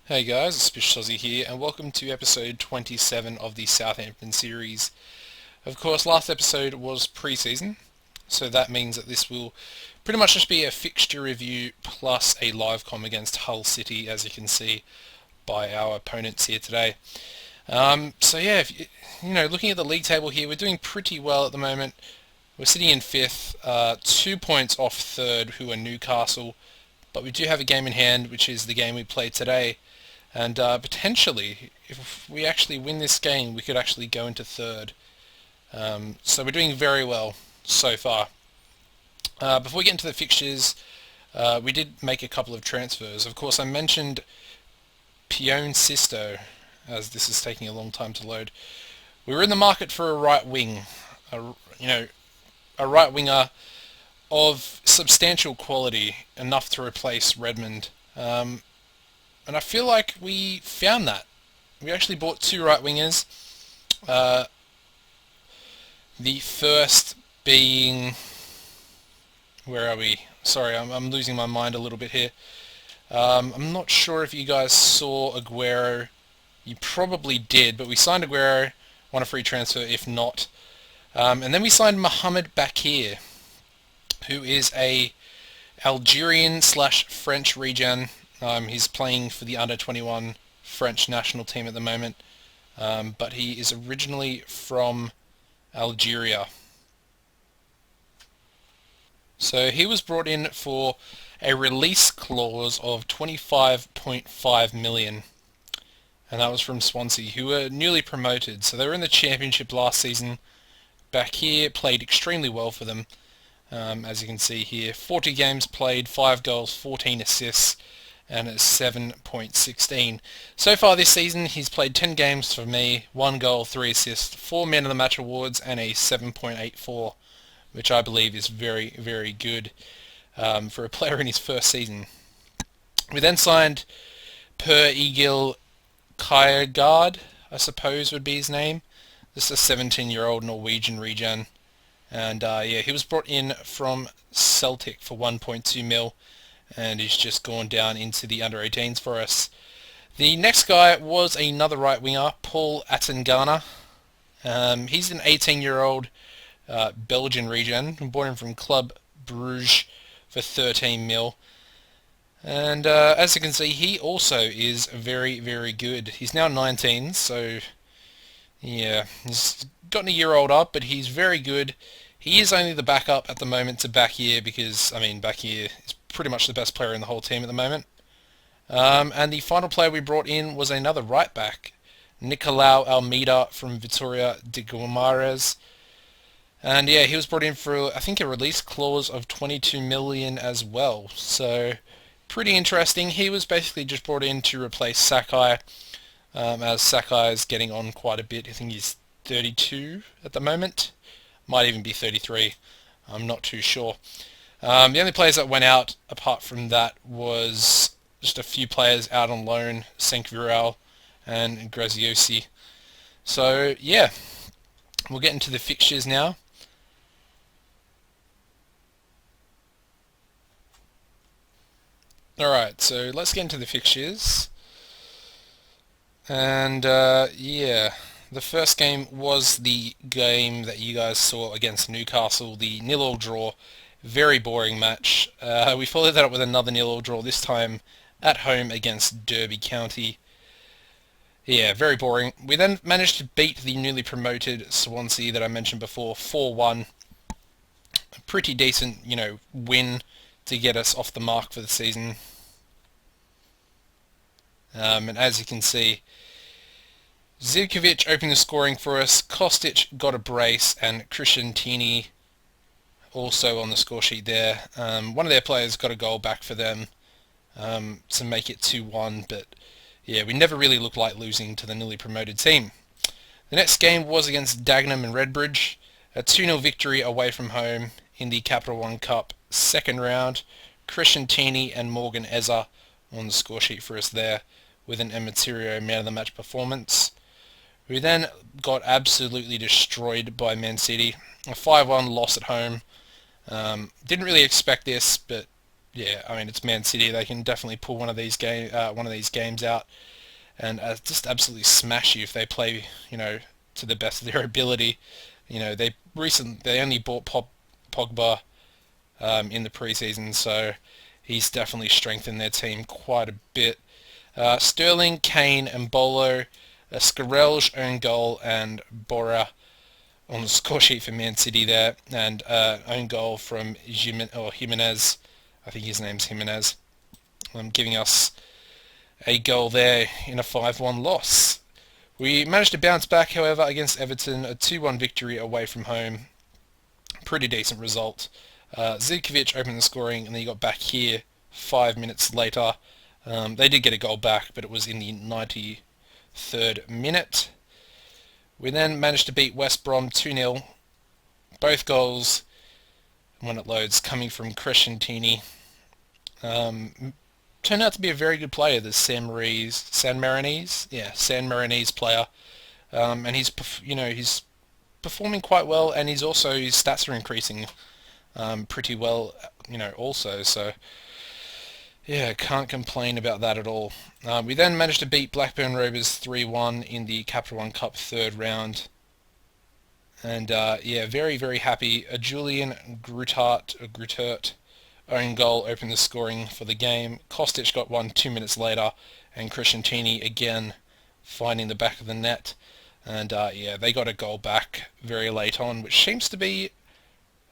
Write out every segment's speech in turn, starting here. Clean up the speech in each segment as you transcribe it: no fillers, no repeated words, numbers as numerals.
Hey guys, AuspiciousAussie here, and welcome to episode 27 of the Southampton series. Of course, last episode was pre-season, so that means that this will pretty much just be a fixture review plus a live comm against Hull City, as you can see by our opponents here today. So yeah, looking at the league table here, we're doing pretty well at the moment. We're sitting in fifth, 2 points off third, who are Newcastle, but we do have a game in hand, which is the game we played today. And potentially, if we actually win this game, we could actually go into third. So we're doing very well so far. Before we get into the fixtures, we did make a couple of transfers. Of course, I mentioned Pione Sisto, as this is taking a long time to load. We were in the market for a right wing, a right winger of substantial quality, enough to replace Redmond. And I feel like we found that. We actually bought two right wingers. The first being... Where are we? Sorry, I'm losing my mind a little bit here. I'm not sure if you guys saw Aguero. You probably did, but we signed Aguero, won a free transfer if not. And then we signed Mohamed Bakir, who is a Algerian slash French regen. He's playing for the under-21 French national team at the moment, but he is originally from Algeria. So he was brought in for a release clause of 25.5 million, and that was from Swansea, who were newly promoted. So they were in the Championship last season. Back here, played extremely well for them, as you can see here. 40 games played, 5 goals, 14 assists, and it's 7.16. So far this season, he's played 10 games for me, 1 goal, 3 assists, 4 Man of the Match awards, and a 7.84, which I believe is very, very good for a player in his first season. We then signed Per Egil Kiergaard, I suppose would be his name. This is a 17-year-old Norwegian regen. And he was brought in from Celtic for 1.2 mil. And he's just gone down into the under-18s for us. The next guy was another right winger, Paul Atangana. He's an 18-year-old Belgian regen, born in from Club Bruges for 13 mil. And as you can see, he also is very, very good. He's now 19, so yeah, he's gotten a year older, but he's very good. He is only the backup at the moment to Bakir because, Bakir is pretty much the best player in the whole team at the moment. And the final player we brought in was another right back, Nicolau Almeida from Vitoria de Guimarães. And yeah, he was brought in for, I think, a release clause of 22 million as well. So pretty interesting. He was basically just brought in to replace Sakai, as Sakai is getting on quite a bit. I think he's 32 at the moment. Might even be 33. I'm not too sure. The only players that went out apart from that was just a few players out on loan, Senk-Viral and Graziosi. So yeah, we'll get into the fixtures now. Alright, so let's get into the fixtures. And the first game was the game that you guys saw against Newcastle, the 0-0 draw. Very boring match. We followed that up with another 0-0 draw, this time at home against Derby County. Yeah, very boring. We then managed to beat the newly promoted Swansea that I mentioned before, 4-1. A pretty decent, win to get us off the mark for the season. And as you can see, Zivkovic opening the scoring for us, Kostic got a brace, and Christian Tini also on the score sheet there. One of their players got a goal back for them to make it 2-1, but yeah, we never really looked like losing to the newly promoted team. The next game was against Dagenham and Redbridge, a 2-0 victory away from home in the Capital One Cup second round. Christian Tini and Morgan Eza on the score sheet for us there with an immaterial man of the match performance. We then got absolutely destroyed by Man City, a 5-1 loss at home. Didn't really expect this, but yeah, I mean it's Man City. They can definitely pull one of these games out, and just absolutely smash you if they play, to the best of their ability. They only bought Pogba in the preseason, so he's definitely strengthened their team quite a bit. Sterling, Kane, and Bolo, Scarel's own goal, and Bora on the score sheet for Man City there, and own goal from Jimenez. I think his name's Jimenez, giving us a goal there in a 5-1 loss. We managed to bounce back, however, against Everton, a 2-1 victory away from home. Pretty decent result. Zivkovic opened the scoring, and then he got back here 5 minutes later. They did get a goal back, but it was in the 93rd minute. We then managed to beat West Brom 2-0. Both goals, when it loads, coming from Christian Tini. Turned out to be a very good player, the San Marinese player. And he's performing quite well, and his stats are increasing pretty well, also. So yeah, can't complain about that at all. We then managed to beat Blackburn Rovers 3-1 in the Capital One Cup third round. And very, very happy. A Julian Grutert own goal opened the scoring for the game. Kostic got one 2 minutes later, and Christian Tini again finding the back of the net. And they got a goal back very late on, which seems to be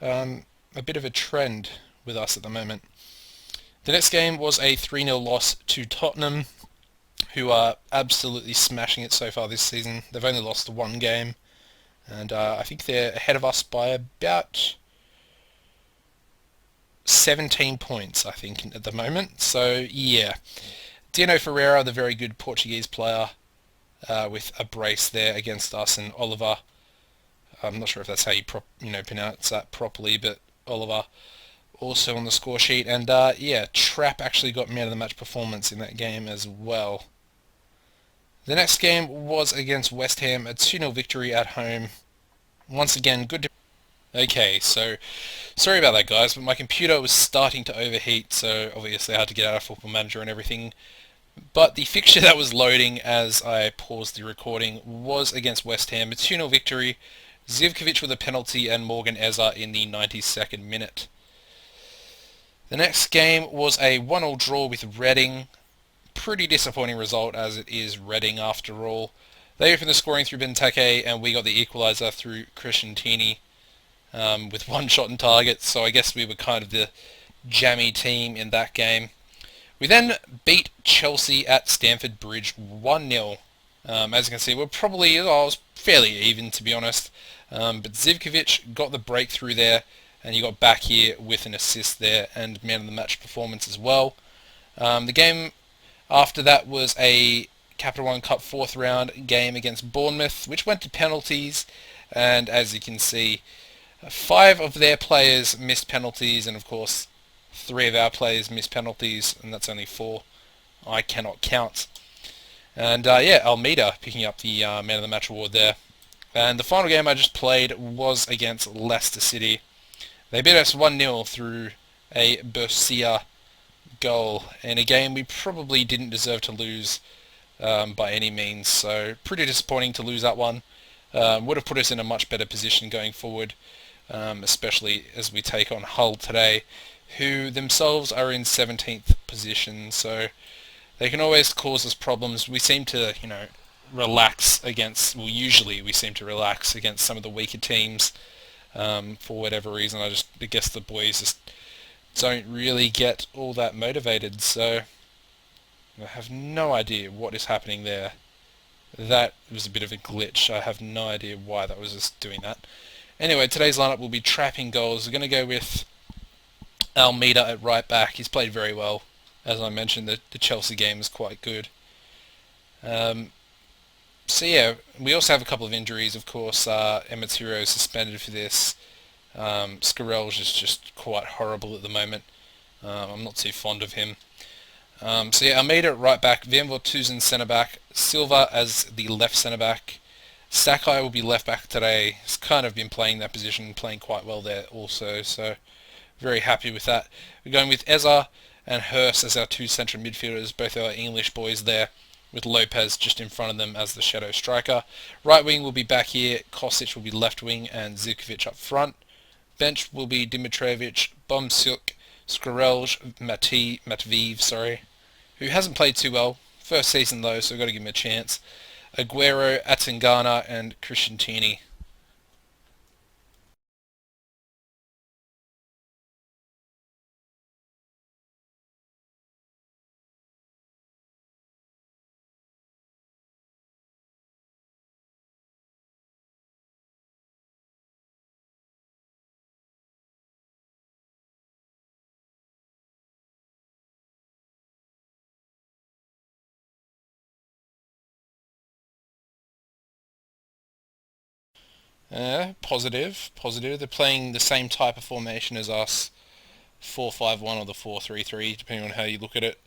a bit of a trend with us at the moment. The next game was a 3-0 loss to Tottenham, who are absolutely smashing it so far this season. They've only lost one game, and I think they're ahead of us by about 17 points, I think, at the moment. So, yeah. Dino Ferreira, the very good Portuguese player, with a brace there against us, and Oliver, I'm not sure if that's how you pronounce that properly, but Oliver also on the score sheet. And Trapp actually got man of the match performance in that game as well. The next game was against West Ham, a 2-0 victory at home. Once again, good to... Okay, so sorry about that, guys, but my computer was starting to overheat, so obviously I had to get out of Football Manager and everything. But the fixture that was loading as I paused the recording was against West Ham, a 2-0 victory. Zivkovic with a penalty and Morgan Eza in the 92nd minute. The next game was a 1-1 draw with Reading. Pretty disappointing result, as it is Reading after all. They opened the scoring through Benteke, and we got the equaliser through Christian Tini with one shot on target, so I guess we were kind of the jammy team in that game. We then beat Chelsea at Stamford Bridge 1-0. As you can see, I was fairly even, to be honest. But Zivkovic got the breakthrough there, and he got back here with an assist there and man of the match performance as well. The game after that was a Capital One Cup fourth round game against Bournemouth, which went to penalties, and as you can see, 5 of their players missed penalties, and of course 3 of our players missed penalties, and that's only 4. I cannot count. And Almeida picking up the man of the match award there. And the final game I just played was against Leicester City. They beat us 1-0 through a Bercia goal in a game we probably didn't deserve to lose by any means. So pretty disappointing to lose that one. Would have put us in a much better position going forward, especially as we take on Hull today, who themselves are in 17th position. So they can always cause us problems. We seem to, relax against, usually we seem to relax against some of the weaker teams for whatever reason. I guess the boys just don't really get all that motivated, so I have no idea what is happening there. That was a bit of a glitch. I have no idea why that was just doing that. Anyway, today's lineup will be trapping goals. We're going to go with Almeida at right back. He's played very well. As I mentioned, the Chelsea game was quite good. We also have a couple of injuries, of course. Emetiro is suspended for this. Scarell's is just quite horrible at the moment. I'm not too fond of him. Almeida at right back, Van Voorthuizen centre back, Silva as the left centre back. Sakai will be left back today. He's kind of been playing that position, playing quite well there also. So Very happy with that. We're going with Eza and Hurst as our two central midfielders, both our English boys there, with Lopez just in front of them as the shadow striker. Right wing will be back here, Kostic will be left wing, and Zivkovic up front. Bench will be Dimitrovic, Bomsyuk, Skrelj, Matveev, who hasn't played too well. First season though, so we've got to give him a chance. Aguero, Atangana, and Crescentini. Positive. They're playing the same type of formation as us, 4-5-1 or the 4-3-3, depending on how you look at it.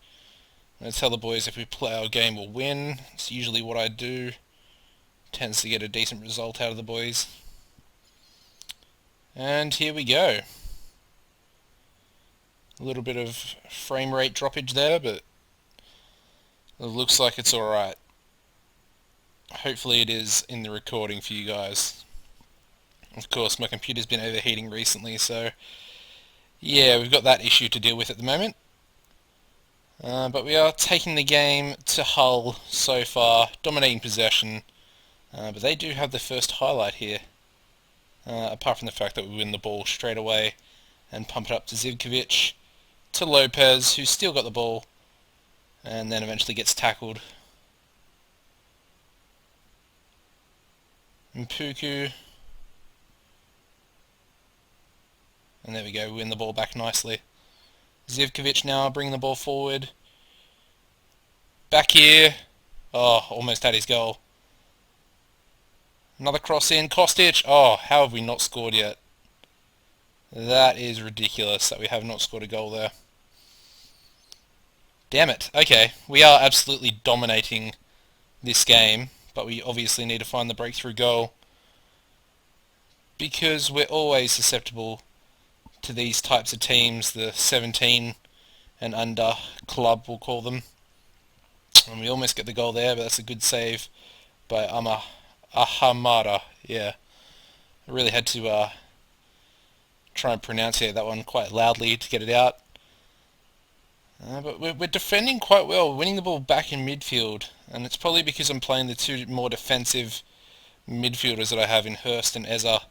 I tell the boys if we play our game, we'll win. It's usually what I do. Tends to get a decent result out of the boys. And here we go. A little bit of frame rate droppage there, but it looks like it's alright. Hopefully it is in the recording for you guys. Of course, my computer's been overheating recently, so yeah, we've got that issue to deal with at the moment. But we are taking the game to Hull so far, dominating possession, but they do have the first highlight here, apart from the fact that we win the ball straight away and pump it up to Zivkovic, to Lopez, who's still got the ball, and then eventually gets tackled. Mpuku. And there we go, we win the ball back nicely. Zivkovic now bringing the ball forward. Back here. Oh, almost had his goal. Another cross in. Kostic. Oh, how have we not scored yet? That is ridiculous that we have not scored a goal there. Damn it. Okay, we are absolutely dominating this game, but we obviously need to find the breakthrough goal, because we're always susceptible to these types of teams, the 17 and under club, we'll call them. And we almost get the goal there, but that's a good save by Ahamada. Yeah, I really had to try and pronunciate that one quite loudly to get it out. But we're defending quite well, winning the ball back in midfield, and it's probably because I'm playing the two more defensive midfielders that I have in Hurst and Eza.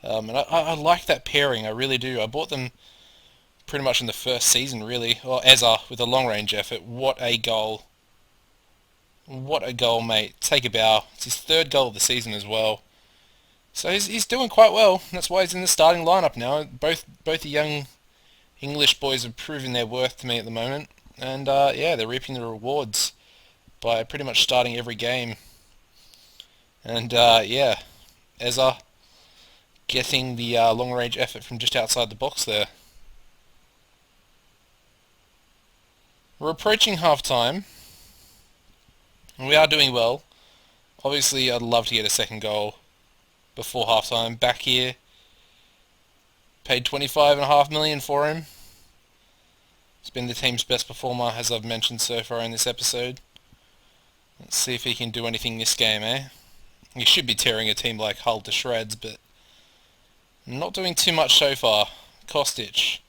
And I like that pairing, I really do. I bought them pretty much in the first season, really. Or Eza with a long-range effort. What a goal. What a goal, mate. Take a bow. It's his third goal of the season as well. So he's doing quite well. That's why he's in the starting lineup now. Both the young English boys have proven their worth to me at the moment. And yeah, they're reaping the rewards by pretty much starting every game. And yeah, Eza getting the long-range effort from just outside the box there. We're approaching half-time, and we are doing well. Obviously, I'd love to get a second goal before half-time. Back here, paid $25.5 million for him. He's been the team's best performer, as I've mentioned so far in this episode. Let's see if he can do anything this game, eh? He should be tearing a team like Hull to shreds, but not doing too much so far. Kostic,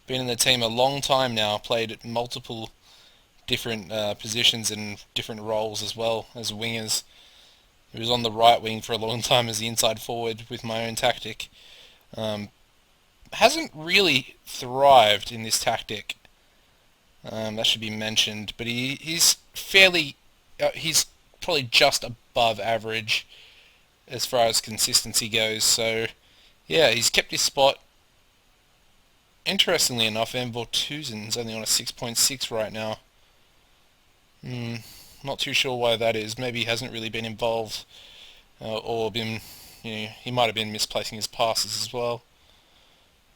been in the team a long time now, played multiple different positions and different roles as well as wingers. He was on the right wing for a long time as the inside forward with my own tactic. Hasn't really thrived in this tactic. That should be mentioned, but he's fairly, he's probably just above average as far as consistency goes, so yeah, he's kept his spot. Interestingly enough, Vortuzen's only on a 6.6 right now. Not too sure why that is. Maybe he hasn't really been involved, or been, he might have been misplacing his passes as well.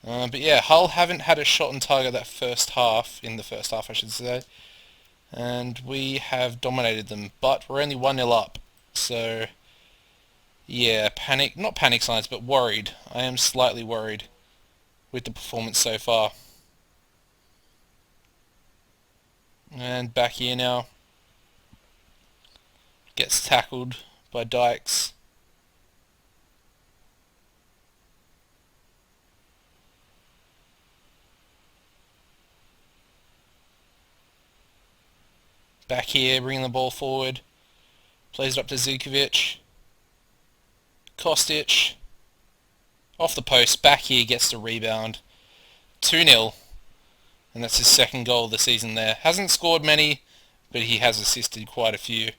But yeah, Hull haven't had a shot on target that first half, in the first half I should say, and we have dominated them, but we're only 1-0 up, so yeah, not panic signs, but worried. I am slightly worried. with the performance so far. And back here now. Gets tackled by Dykes. Back here, bringing the ball forward. Plays it up to Zukovic. Kostic. Off the post. Back here, gets the rebound. 2-0. And that's his second goal of the season there. Hasn't scored many, but he has assisted quite a few.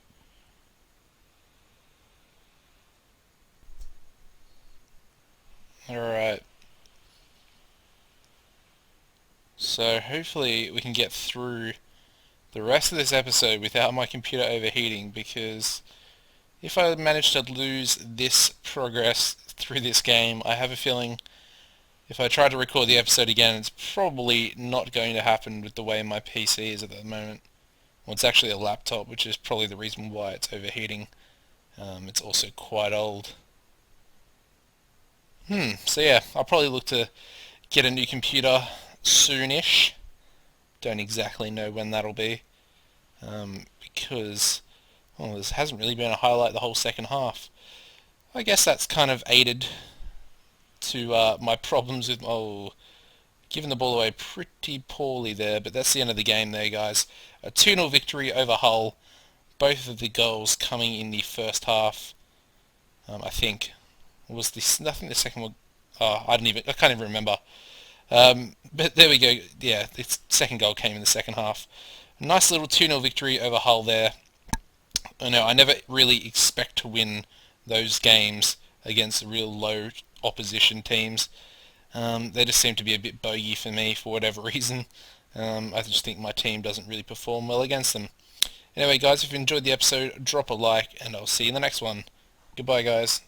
Alright. So hopefully we can get through the rest of this episode without my computer overheating, because if I manage to lose this progress through this game, I have a feeling if I try to record the episode again, it's probably not going to happen with the way my PC is at the moment. Well, it's actually a laptop, which is probably the reason why it's overheating. It's also quite old. So yeah, I'll probably look to get a new computer soonish. Don't exactly know when that'll be. Because, well, this hasn't really been a highlight the whole second half. I guess that's kind of aided to my problems with, giving the ball away pretty poorly there, but that's the end of the game there, guys. A 2-0 victory over Hull. Both of the goals coming in the first half. I think was this. I think the second one. I can't even remember. But there we go. Yeah, the second goal came in the second half. Nice little 2-0 victory over Hull there. I know I never really expect to win those games against real low opposition teams. They just seem to be a bit bogey for me for whatever reason. I just think my team doesn't really perform well against them. Anyway, guys, if you enjoyed the episode, drop a like, and I'll see you in the next one. Goodbye, guys.